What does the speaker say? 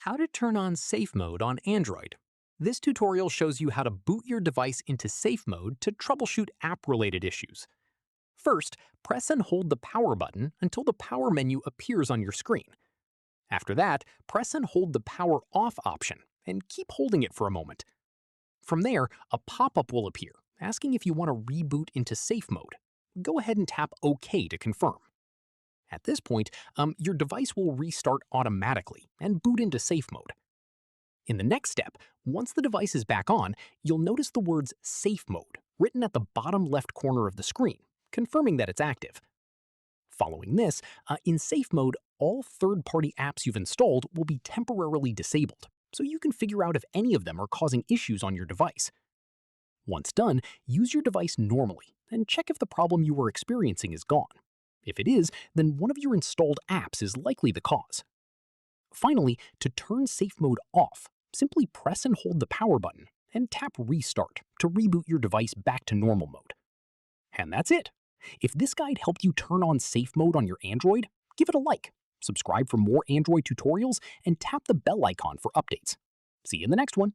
How to turn on safe mode on Android. This tutorial shows you how to boot your device into safe mode to troubleshoot app-related issues. First, press and hold the power button until the power menu appears on your screen. After that, press and hold the power off option and keep holding it for a moment. From there, a pop-up will appear asking if you want to reboot into safe mode. Go ahead and tap OK to confirm. At this point, your device will restart automatically and boot into safe mode. In the next step, once the device is back on, you'll notice the words Safe Mode written at the bottom left corner of the screen, confirming that it's active. Following this, in Safe Mode, all third-party apps you've installed will be temporarily disabled, so you can figure out if any of them are causing issues on your device. Once done, use your device normally and check if the problem you were experiencing is gone. If it is, then one of your installed apps is likely the cause. Finally, to turn Safe Mode off, simply press and hold the power button and tap Restart to reboot your device back to normal mode. And that's it! If this guide helped you turn on Safe Mode on your Android, give it a like, subscribe for more Android tutorials, and tap the bell icon for updates. See you in the next one!